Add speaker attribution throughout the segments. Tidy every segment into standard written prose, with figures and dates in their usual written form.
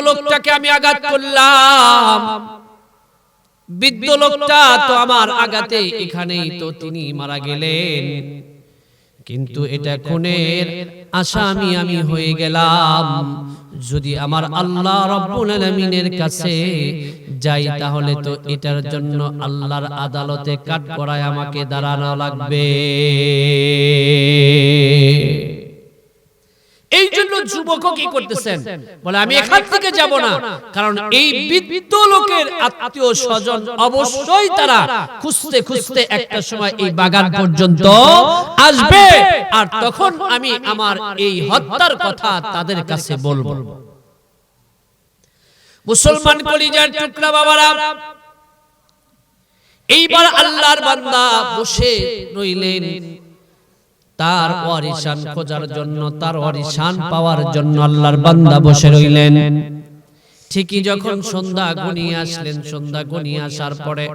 Speaker 1: লোকটাকে আমি আঘাত করলাম, বৃদ্ধ লোকটা তো আমার আঘাতে এখানেই তো তিনি মারা গেলেন, কিন্তু এটা খুনের আসামি আমি হয়ে গেলাম। যদি আমার আল্লাহ রাব্বুল আলামিনের কাছে যাই তাহলে তো এটার জন্য আল্লাহর আদালতে কাঠগড়ায় আমাকে দাঁড়ানো লাগবে। এই জন্য যুবকও কি করতেছেন, বলে আমি এখান থেকে যাব না, কারণ এই বৃদ্ধ লোকের আত্মীয় স্বজন অবশ্যই তারা খুঁজতে খুঁজতে একটা সময় এই বাগান পর্যন্ত আসবে, আর তখন আমি আমার এই হত্যার কথা তাদের কাছে বলবো। মুসলমান কলিজার টুকরা বাবারা, এইবার আল্লাহর বান্দা বসে রইলেন তার ওয়ারিসান খোঁজার জন্য, তার ওয়ারিসান পাওয়ার জন্য আল্লাহর বান্দা বসে রইলেন। ঠিকই যখন সন্ধ্যা ঘনিয়ে আসলেন, সন্ধ্যা ঘনিয়ে আসার পরে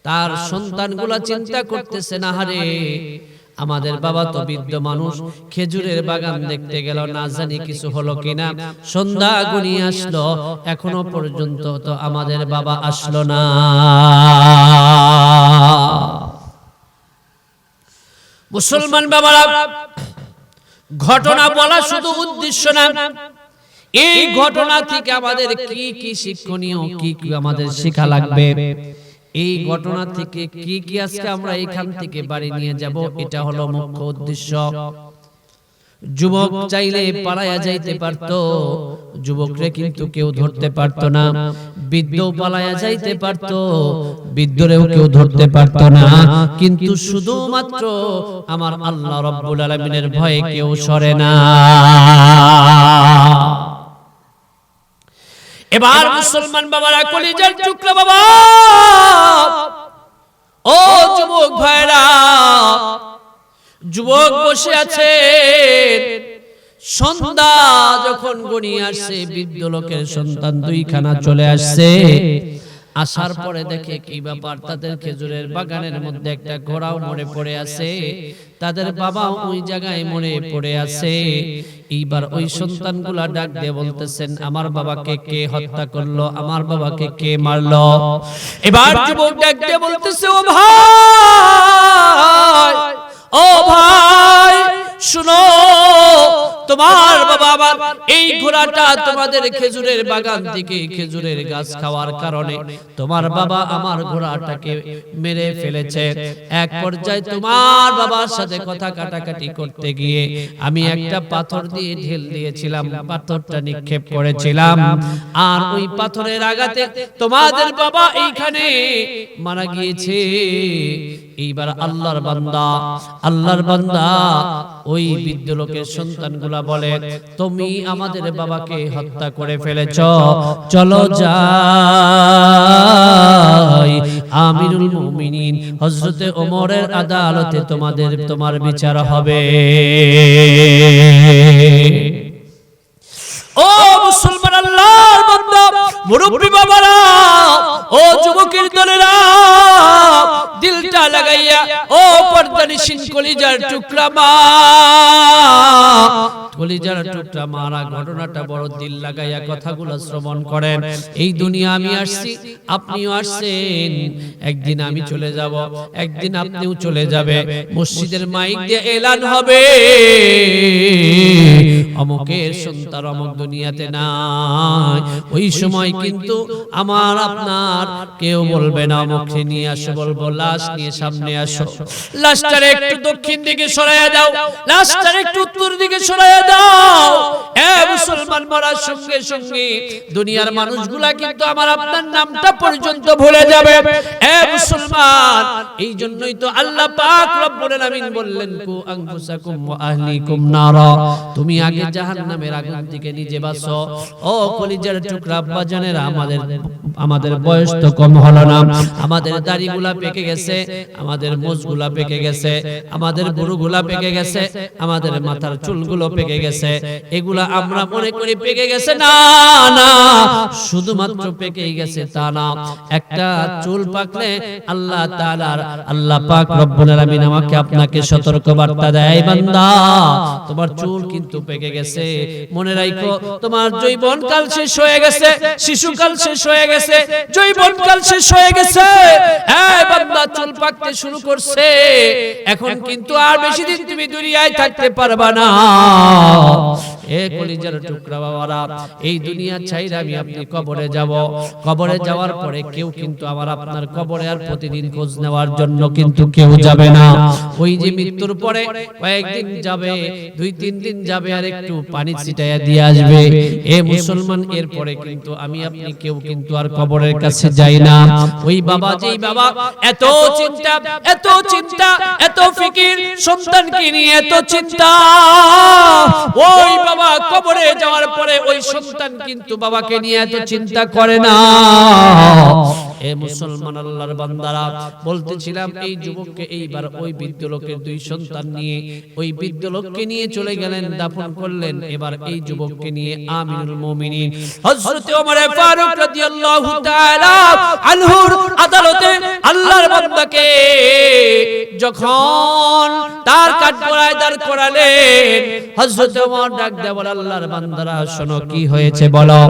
Speaker 1: তার সন্তানগুলা চিন্তা করতেছে, না হারে আমাদের বাবা তো বৃদ্ধ মানুষ, খেজুরের বাগান দেখতে গেল, না জানি কিছু হলো কিনা। সন্ধ্যা ঘনিয়ে আসলো, এখনো পর্যন্ত তো আমাদের বাবা আসলো না। মুসলমান বাবারা, ঘটনা বলা শুধু উদ্দেশ্য না, এই ঘটনা থেকে আমাদের কি কি শিক্ষণীয়, কি কি আমাদের শেখা লাগবে, এই ঘটনা থেকে কি কি আজকে আমরা এখান থেকে বাড়ি নিয়ে যাব, এটা হলো মুখ্য উদ্দেশ্য। যুবক চাইলে পালায়া যাইতে পারত, যুবকরে কিন্তু কেউ ধরতে পারত না। বৃদ্ধ পালায়া যাইতে পারত, বৃদ্ধরেও কেউ ধরতে পারত না। কিন্তু শুধুমাত্র আমার আল্লাহ রাব্বুল আলামিনের ভয়ে কেউ সরে না। এবার মুসলমান বাবারা, কলিজার টুকরা বাবা, ও যুবক ভাইরা, যুবক বসে আছে, সন্ধ্যা যখন ঘনিয়ে আসছে, বৃদ্ধ লোকের সন্তান দুইখানা চলে আসছে। আসার পরে দেখে কি ব্যাপার, তাদের খেজুরের বাগানের মধ্যে একটা ঘোড়াও মরে পড়ে আছে, তাদের বাবা ওই জায়গায় মরে পড়ে আছে। এইবার ওই সন্তানগুলা ডাক দিয়ে বলতেছেন, আমার বাবাকে কে হত্যা করলো, আমার বাবাকে কে মারলো। এবার যুবক ডাক দিয়ে বলতেছে, ও ভাই, ও ভাই শুনো, তোমার বাবা আমার এই ঘোড়াটা তোমাদের খেজুরের বাগান থেকে খেজুরের গাছ খাওয়ার কারণে তোমার বাবা আমার ঘোড়াটাকে মেরে ফেলেছে। এক পর্যায়ে তোমার বাবার সাথে কথা কাটাকাটি করতে গিয়ে আমি একটা পাথর দিয়ে ঢেল দিয়েছিলাম, পাথরটা নিক্ষেপ করেছিলাম, আর ওই পাথরের আঘাতে তোমাদের বাবা এইখানে মারা গিয়েছে। এইবার আল্লাহর বান্দা ওই বৃদ্ধ লোকের সন্তানগুলা বলে, তুমি আমাদের বাবাকে হত্যা করে ফেলেছ, চলো যাই আমিরুল মুমিনিন হযরতে ওমরের আদালতে তোমার বিচার হবে। ও মুসলমান আল্লাহর বান্দা, মুরব্বি বাবারা, ও যুবকের দলেরা, দিলটা লাগাইয়া ও পর্দানিশীন কলিজার টুকরা মা, কলিজার টুকরা মারা ঘটনাটা বড় দিল লাগাইয়া কথাগুলো শ্রবণ করেন। এই দুনিয়া আমি আসছি, আপনিও আসছেন, একদিন আমি চলে যাব, একদিন আপনিও চলে যাবে। মসজিদের মাইক দিয়ে এলান হবে, অমুকের সন্তান অমুক দুনিয়াতে নাই। ওই সময় কিন্তু আমার আপনার কেউ বলবে না অমুককে নিয়ে আসো, বলবো লাশ নিয়ে সামনে আসো, লাশটার একটু দক্ষিণ দিকে সরাইয়া দাও, লাশটার একটু উত্তর দিকে সরাইয়া দাও। এ মুসলমান, মরার সঙ্গে সঙ্গে দুনিয়ার মানুষগুলা কিন্তু আমার আপনার নামটা পর্যন্ত ভুলে যাবে। এ মুসলমান, এই জন্যই তো আল্লাহ পাক রব্বুল আলামিন বললেন, কু আনফুসাকুম ওয়া আহলিকুম নারা, তুমি আগে জাহান্নামের আগুন থেকে নিজে বাঁচো। ও কলিজার টুকরা আব্বা জানেরা, আমাদের বয়স তো কম হলো না, আমাদের দাড়িগুলা পেকে গেছে, আমাদের মোজগুলা পেকে গেছে, আমাদের বুড়ুগুলা পেকে গেছে, আমাদের মাথার চুলগুলো পেকে গেছে, এগুলা আমরা মনে করি পেকে গেছে। না না, শুধুমাত্র পেকেই গেছে তা না, একটা চুল পাকলে আল্লাহ তাআলার আল্লাহ পাক রব্বুল আলামিন আমাকে আপনাকে সতর্ক বার্তা দেয়, বান্দা তোমার চুল কিন্তু পেকে গেছে, মনে রাখো তোমার যৌবনকাল শেষ হয়ে গেছে, শিশুকাল শেষ হয়ে গেছে, যৌবনকাল শেষ হয়ে গেছে। এই বান্দা চুল পাকতে শুরু করছে, এখন কিন্তু আর বেশি দিন তুমি দুনিয়ায় থাকতে পারবা না। এ কলিজার টুকরা বাবারা, এই দুনিয়া ছাইরা আমি আপনি কবরে যাব, কবরে যাওয়ার পরে কেউ কিন্তু আমার আপনার কবরে আর প্রতিদিন খোঁজ নেওয়ার জন্য কিন্তু কেউ যাবে না। ওই যে মৃত্যুর পরে কয়েকদিন যাবে, 2-3 দিন যাবে, আর একটু পানি ছিটাইয়া দিয়ে আসবে। এ মুসলমান, এরপরে কিন্তু আমি আপনি কেউ কিন্তু আর কবরের কাছে যাই না। ওই বাবা, যেই বাবা এত চিন্তা, এত চিন্তা, এত ফিকির, সন্তানকে নিয়ে এত চিন্তা, ওই বাবা কবরে যাওয়ার পরে ওই সন্তান কিন্তু বাবাকে নিয়ে এত চিন্তা করে না। এ মুসলমান আল্লাহর বান্দারা, বলতেছিলাম এই যুবককে এইবার ওই বৃদ্ধ লোকের 2 সন্তান নিয়ে ওই বৃদ্ধ লোককে নিয়ে চলে গেলেন, দাফন করলেন। এবার এই যুবককে নিয়ে আমিরুল মুমিনিন হযরত ওমর ফারুক রাদিয়াল্লাহু তাআলা আনহুর আদালতে আল্লাহর বান্দাকে যখন তার কাঠগড়ায় দাঁড় করালেন, হযরত ওমর ডাক দিয়ে বলে, আল্লাহর বান্দারা শোনো কি হয়েছে বলো।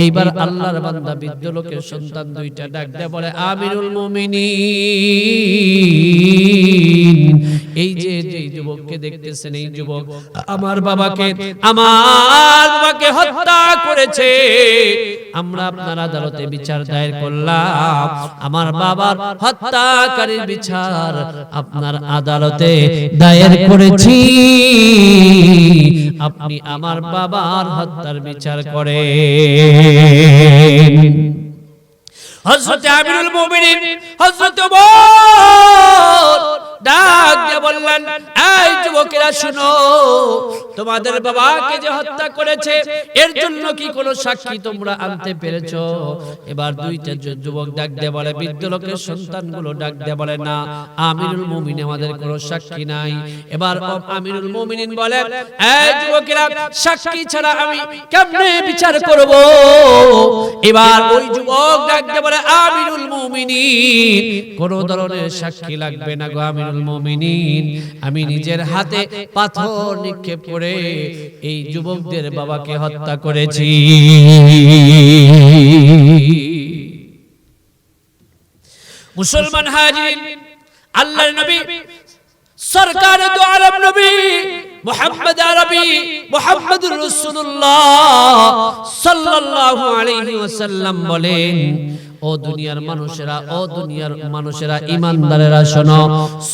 Speaker 1: এইবার আল্লাহর বান্দা বৃদ্ধ লোকের সন্তান 2টা ডাক দিয়ে বলে, আমিরুল মুমিনিন, এই যে যুবককে দেখতেছেন, এই যুবক আমার বাবাকে হত্যা করেছে। আমরা আপনার আদালতে বিচার দায়ের করলাম, আমার বাবার হত্যাকারীর বিচার আপনার আদালতে দায়ের করেছি, আপনি আমার বাবার হত্যার বিচার করেন। হযরত আমিরুল মুমিনিন হযরত ওমর ডাক দিয়ে বললেন, এই যুবকেরা শুনো, তোমাদের বাবাকে যে হত্যা করেছে এর জন্য কি কোনো সাক্ষী তোমরা আনতে পেরেছো? এবার 2টা যুবক ডাক দিয়ে বলে, বৃদ্ধ লোকের সন্তানগুলো ডাক দিয়ে বলে, না আমিরুল মুমিনিন, আমাদের কোনো সাক্ষী নাই। এবার আমিরুল মুমিনিন বলে, এই যুবকেরা, সাক্ষী ছাড়া আমি কেমনে বিচার করব? এবার ওই যুবক ডাক দিয়ে বলে, আমিরুল মুমিনিন, কোন ধরনের সাক্ষী লাগবে না গো আমিরুল মুমিনিন, আমি নিজের হাতে পাথর নিক্ষেপ করে এই যুবকদের বাবাকে হত্যা করেছি। মুসলমান হাজির, আল্লাহর নবী সরকার দু আলম নবী মুহাম্মদ আরবি মুহাম্মদুর রাসূলুল্লাহ সাল্লাল্লাহু আলাইহি ওয়াসাল্লাম বলেন, ও দুনিয়ার মানুষেরা, ও দুনিয়ার মানুষেরা, ইমানদারেরা শোনো,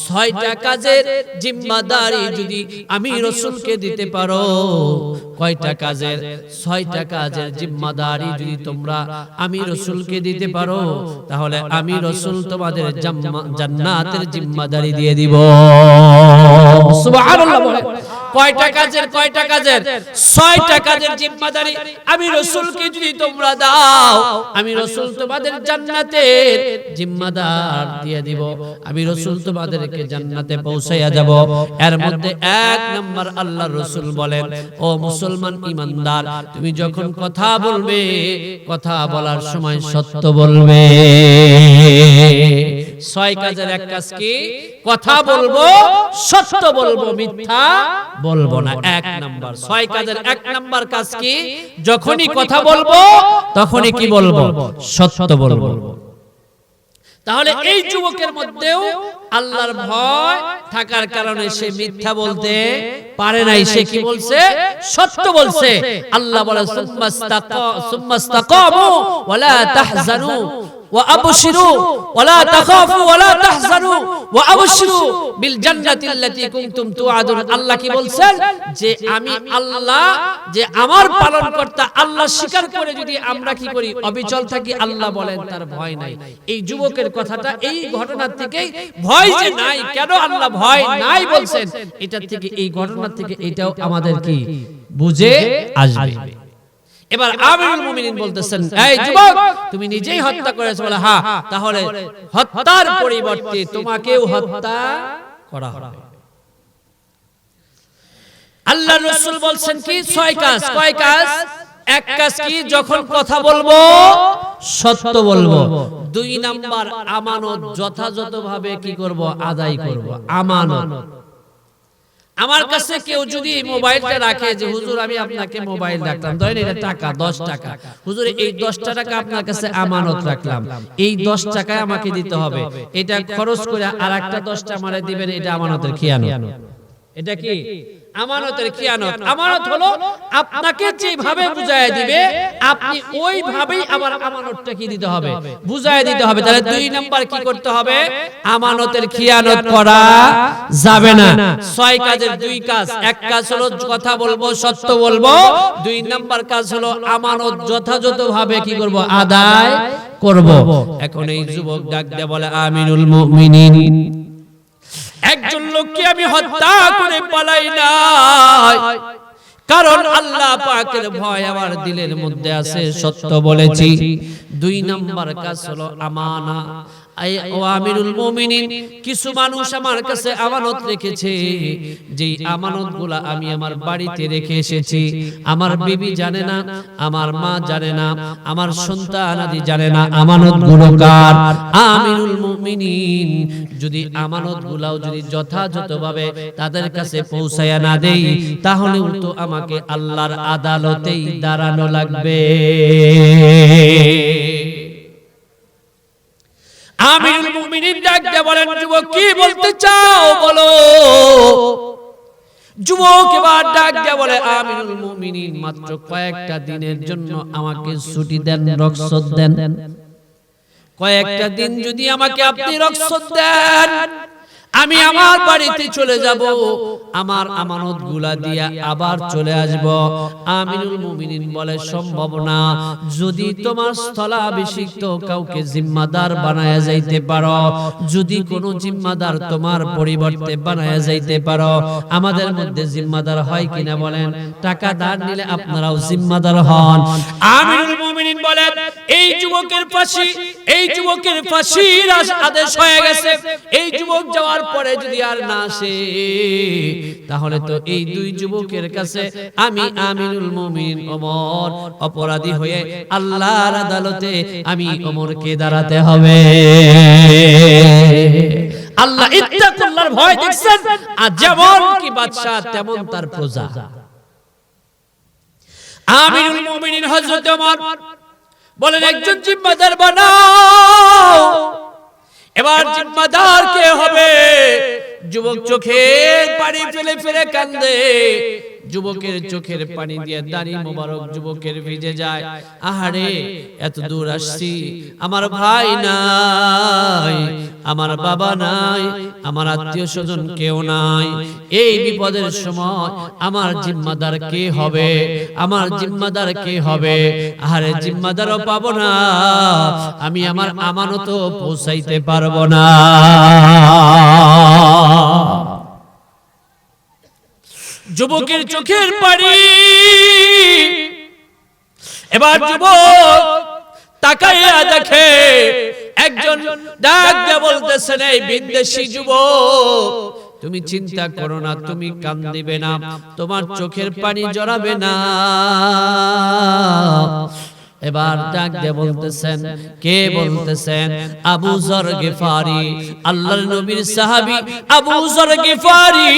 Speaker 1: 6টা কাজের জিম্মাদারি যদি আমি রাসূলকে দিতে পারো, কয়টা কাজের? 6টা কাজের জিম্মাদারি যদি তোমরা আমি রাসূলকে দিতে পারো, তাহলে আমি রাসূল তোমাদের জান্নাতের জিম্মাদারি দিয়ে দিব। সুবহানাল্লাহ বলে, কয়টা কাজের? কয়টা কাজের? 6টা কাজের জিম্মাদারি আমি রাসূলকে যদি তোমরা দাও, আমি রাসূল তোমাদের জান্নাতের জিম্মাদার দিয়ে দিব, আমি রাসূল তোমাদেরকে জান্নাতে পৌঁছাইয়া যাব। এর মধ্যে 1 নাম্বার আল্লাহর রাসূল বলেন, ও মুসলমান ইমানদার, তুমি যখন কথা বলবে, কথা বলার সময় সত্য বলবে। 6 কাজের এক কাজ কি? কথা বলবো, সত্য বলবো, মিথ্যা বলবো না। 1 নাম্বার 6 কাজের 1 নাম্বার কাজ কি? যখনই কথা বলবো তখনই কি বলবো? সত্য বলবো। তাহলে এই যুবকের মধ্যেও আল্লাহর ভয় থাকার কারণে সে মিথ্যা বলতে পারে নাই। সে কি বলছে? সত্য বলছে। আল্লাহ বলে, সুম্মাস্তাকামু ওয়ালা তাহজানু ওয়া আবশিরু ওয়ালা তাখাফু ওয়ালা তাহজানু ওয়া আবশিরু বিল জান্নাতিল্লাতী কুনতুম তুআদুন। আল্লাহ কি বলছেন? যে আমি আল্লাহ, যে আমার পালনকর্তা আল্লাহ স্বীকার করে যদি আমরা কি করি? অবিচল থাকি, আল্লাহ বলেন তার ভয় নাই। এই যুবকের কথাটা এই ঘটনার থেকেই ভয় যে নাই, কেন আল্লাহ ভয় নাই বলছেন, এটা থেকে, এই ঘটনার থেকে এটাও আমাদের কি বুঝে আসবে। এবার আমিরুল মুমিনিন বলতেছেন, এই যুবক, তুমি নিজেই হত্যা করেছো? বলে, হ্যাঁ। তাহলে হত্যার পরিবর্তে তোমাকেও হত্যা করা হবে। আল্লাহ রাসূল বলছেন কি 6 কাজ। কয় কাজ? এক কাজ কি? যখন কথা বলবো সত্য বলবো। 2 নাম্বার আমানত যথাযথভাবে কি করব? আদায় করব। আমানত। আমার কাছে কেউ যদি মোবাইলটা রাখে যে হুজুর আমি আপনাকে মোবাইল রাখলাম, ধরেন এটা টাকা 10 টাকা, হুজুর এই 10 টাকা আপনার কাছে আমানত রাখলাম, এই 10 টাকা আমাকে দিতে হবে, এটা খরচ করে আরেকটা 10 টা আমারে দিবেন, এটা আমানতের খিয়ানত। এটা কি? আমানতের খিয়ানত। আমানত হলো আপনাকে যেভাবে বুঝায় দিবে আপনি ওইভাবেই আবার আমানতটা কি দিতে হবে? বুঝায় দিতে হবে। তাহলে 2 নাম্বার কি করতে হবে? আমানতের খিয়ানত করা যাবে না। 6 কাজের 2 কাজ। এক কাজ হলো কথা বলবো, সত্য বলবো। 2 নাম্বার কাজ হলো আমানত যথাযথভাবে কি করব? আদায় করব। এখন এই যুবক ডাক দিয়ে বলে আমিনুল মুমিনিন, একজন লোককে আমি হত্যা করে পালাই নাই, কারণ আল্লাহ পাকের ভয় আমার দিলের মধ্যে আছে, সত্য বলেছি। 2 নাম্বার কাজ হলো আমানা। আমিরুল মুমিনিন, কিছু মানুষ আমার কাছে আমানত রেখেছে, যেই আমানতগুলো আমি আমার বাড়িতে রেখে এসেছি, আমার বিবি জানে না, আমার মা জানে না, আমার সন্তানাদি জানে না আমানতগুলো কার। আমিরুল মুমিনিন, যদি আমানতগুলোও যদি যথাযথভাবে তাদের কাছে পৌঁছায়া না দেই, তাহলে তো আমাকে আল্লাহর আদালতেই দাঁড়ানো লাগবে। আমিরুল মুমিনিন ডাক দিয়ে বলেন, যুবক কি বলতে চাও বলো। যুবক এবার ডাক দিয়ে বলে, আমিরুল মুমিনিন মাত্র কয়েকটা দিনের জন্য আমাকে ছুটি দেন, রুখসত দেন। কয়েকটা দিন যদি আমাকে আপনি রুখসত দেন, আমি আমার বাড়িতে চলে যাব, আমার আমানতগুলা দিয়া আবার চলে আসব। আমিরুল মুমিনিন বলে, সম্ভব না। যদি তোমার স্থলাভিষিক্ত কাউকে জিম্মাদার বানায়া যাইতে পারো, যদি কোনো জিম্মাদার তোমার পরিবর্তে বানায়া যাইতে পারো, আমাদের মধ্যে জিম্মাদার হয় কিনা বলেন? টাকা ধার নিলে আপনারাও জিম্মাদার হন। আমিরুল মুমিনিন বলেন, এই যুবকের ফাঁসির আদেশ হয়ে গেছে। এই যুবক যাওয়ার পরে যদি আর না আসে, তাহলে তো এই 2 যুবকের কাছে আমি আমিরুল মুমিনিন ওমর অপরাধী হয়ে আল্লাহর আদালতে আমি ওমরকে দাঁড়াতে হবে। আল্লাহ ইত্তাকুল্লাহর ভয় দেখছেন, আর যেমন কি বাদশা তেমন তার প্রজা। আমিরুল মুমিনিন হযরত ওমর বলেন, একজন জিম্মাদার বানাও। এবার জিম্মাদার কে হবে? যুবক চোখের পানি ফেলে ফেলে কান্দে। যুবকের চোখের পানি দিয়ে দাড়ি মোবারক যুবকের ভিজে যায়। আহারে, এত দূর আসছি, আমার ভাই নাই, আমার বাবা নাই, আমার আত্মীয় স্বজন কেউ নাই। এই বিপদের সময় আমার জিম্মাদার কে হবে? আমার জিম্মাদার কে হবে? আহারে, জিম্মাদারও পাবো না, আমি আমার আমানতও পৌঁছাইতে পারবো না। যুবকের চোখের পানি। এবার যুবক তাকাইয়া দেখে একজন ডাক দিয়ে বলতেছেন, এই বিদেশি যুবক, তুমি চিন্তা করো না, তুমি কান্দিবে না, তোমার চোখের পানি জড়াবে না। এবার ডাক দিয়ে বলতেছেন, কে বলতেছেন? আবু যর গিফারি, আল্লাহর নবীর সাহাবী আবু যর গিফারি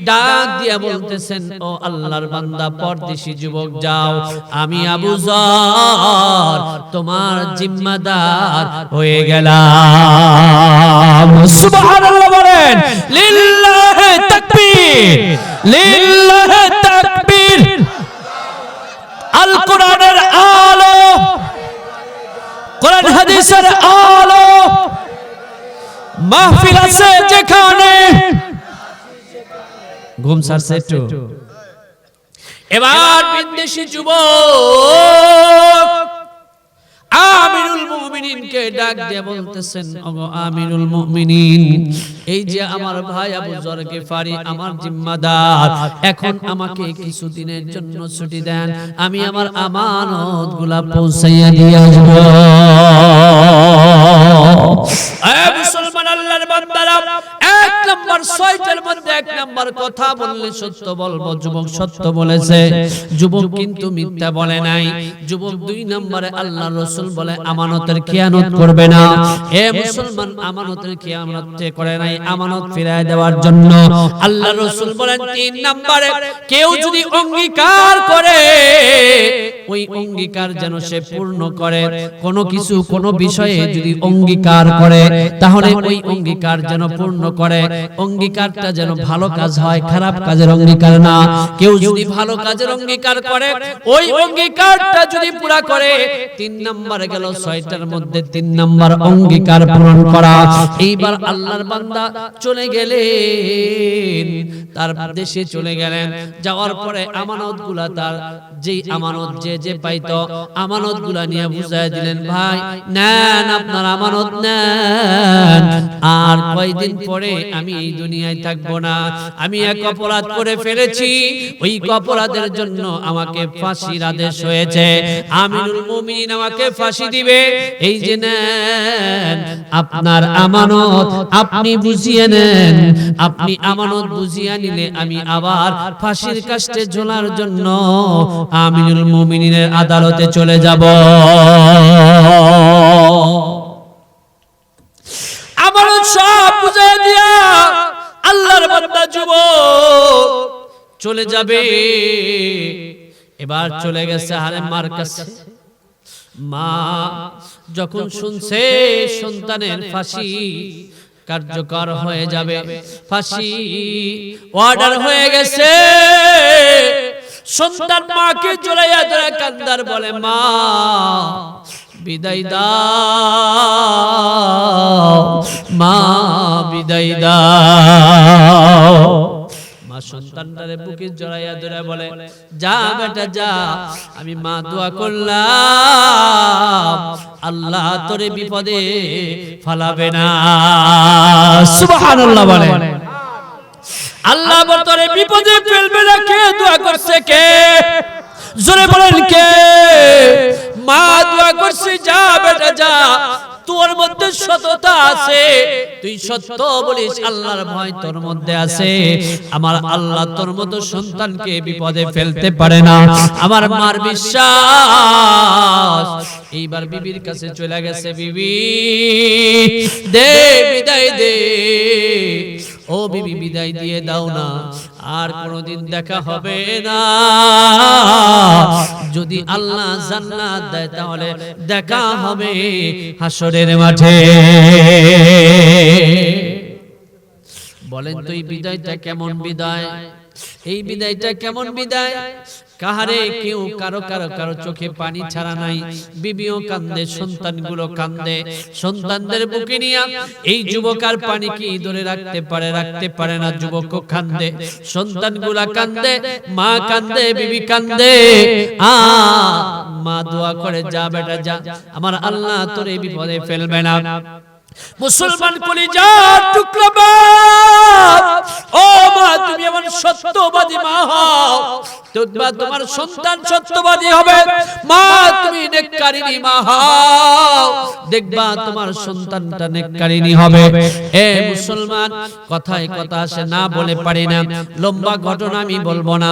Speaker 1: ডাক দিয়ে বলতেছেন, ও আল্লাহর বান্দা পরদেশি যুবক, যাও, আমি আবু যর তোমার জিম্মাদার হয়ে গেলাম। সুবহানাল্লাহ বলেন, লিল্লাহি তাকবীর, লিল্লাহি তাকবীর। আল কোরআনের আলো, কোরআন হাদিসের আলো মাহফিল আছে যেখানে, ঘুম ছাড়ছে একটু। এবার বিদেশি যুবক আমিরুল মুমিনিনকে ডাক দিয়ে বলতেছেন, ওগো আমিরুল মুমিনিন, এই যে আমার ভাই আবু যর গিফারি আমার জিম্মাদার, এখন আমাকে কিছুদিনের জন্য ছুটি দেন, আমি আমার আমানতগুলা পৌঁছাইয়া দিয়ে আসব। এ মুসলমান আল্লাহর বান্দারা, 1 নম্বর 6টার মধ্যে মধ্যে এক নাম্বার কথা বললে সত্য বলবো, যুবক সত্য বলেছে, যুবক কিন্তু মিথ্যা বলে নাই। যুবক দুই নম্বরে আল্লাহ রাসূল বলে আমানতের খেয়ানত করবে না। এ মুসলমান, আমানতের খেয়ানত করে নাই, আমানত ফিরায় দেওয়ার জন্য আল্লাহ রাসূল বলেন তিন নম্বরে কেউ যদি অঙ্গীকার করে ওই অঙ্গীকার যেন সে পূর্ণ করে। কোনো কিছু কোনো বিষয়ে যদি অঙ্গীকার করে তাহলে ওই অঙ্গীকার যেন পূর্ণ করে। অঙ্গীকারটা যেন ভালো কাজ হয়, খারাপ কাজের অঙ্গীকার না। কেউ যদি ভালো কাজের অঙ্গীকার করে ওই অঙ্গীকারটা যদি পুরা করে, তিন নাম্বার গেল, ছয়টার মধ্যে তিন নাম্বার অঙ্গীকার পূরণ করা। এইবার আল্লাহর বান্দা চলে গেলেন, তার দেশে চলে গেলেন। যাওয়ার পরে আমানতগুলা, তার যেই আমানত যে পাইতো আমানতগুলা নিয়ে বুঝায় দিলেন, ভাই নেন আপনার আমানত নেন, আর কয়দিন পরে আমি এই দুনিয়ায় থাকবো না, আমি এক অপরাধ করে ফেলেছি, ওই অপরাধের জন্য আমাকে ফাঁসির আদেশ হয়েছে, আমিনুল মুমিনিন আমাকে ফাঁসি দিবে, এই যে নেন আপনার আমানত, আপনি বুঝিয়ে নেন। আপনি আমানত বুঝিয়ে নিলে আমি আবার ফাঁসির কাস্টে ঝোলার জন্য আমিনুল মুমিনিনের আদালতে চলে যাব। আমানত সব বুঝিয়ে দিয়া আল্লাহর বান্দা যুবক চলে যাবে। এবার চলে গেছে হারেমার কাছে। মা যখন শুনছে সন্তানের ফাঁসি কার্যকর হয়ে যাবে, ফাঁসি অর্ডার হয়ে গেছে, সন্তান মাকে জড়াইয়া ধরে কান্দার বলে, মা বিদায় দাও, মা বিদায় দাও। মা সন্তানটারে বুকে জড়াইয়া ধরে বলে, যা বেটা যা, আমি মা দোয়া করলাম আল্লাহ তোরে বিপদে ফালাবে না। সুবহানাল্লাহ বলে, আল্লাহ তোরে বিপদে ফেলবে না। কে দোয়া করছে? কে? জোরে বলেন কে? মা দোয়া করছে, যা বেটা যা, তোর মধ্যে সততা আছে, তুই সত্য বলিস, আল্লাহর ভয় তোর মধ্যে আছে, আমার আল্লাহ তোর মতো সন্তানকে বিপদে ফেলতে পারে না, আমার মার বিশ্বাস। এইবার বিবির কাছে চলে গেছে, বিবি দে বিদায় দে, ও বিবি বিদায় দিয়ে দাও না, আর কোনদিন দেখা হবে না, যদি আল্লাহ জান্নাত দেয় তাহলে দেখা হবে হাসরের মাঠে। বলেন তো এই বিদায়টা কেমন বিদায়? এই বিদায়টা কেমন বিদায়? কাহারে কেউ কারো কারো কারো চোখে পানি ছাড়া নাই, বিবিও কান্দে, সন্তানগুলো কান্দে, সন্তানদের বুকে নিয়ে এই যুবক আর পানি কি ধরে রাখতে পারে? রাখতে পারে না। যুবকও কান্দে, সন্তানগুলা কান্দে, মা কান্দে, বিবি কান্দে। মা দোয়া করে, যা বেটা যা, আমার আল্লাহ তোর এই বিপদে ফেলবে না। মুসলমান কলিজার টুকরা বাপ, ও মা তুমি এমন সত্যবাদী মা হও, দেখবা তোমার সন্তান সত্যবাদী হবে। মা তুমি নেককারিনী মা হও, দেখবা তোমার সন্তানটা নেককারিনী হবে। এ মুসলমান, কথায় কথা আসে না বলে পারি না, লম্বা ঘটনা আমি বলবো না।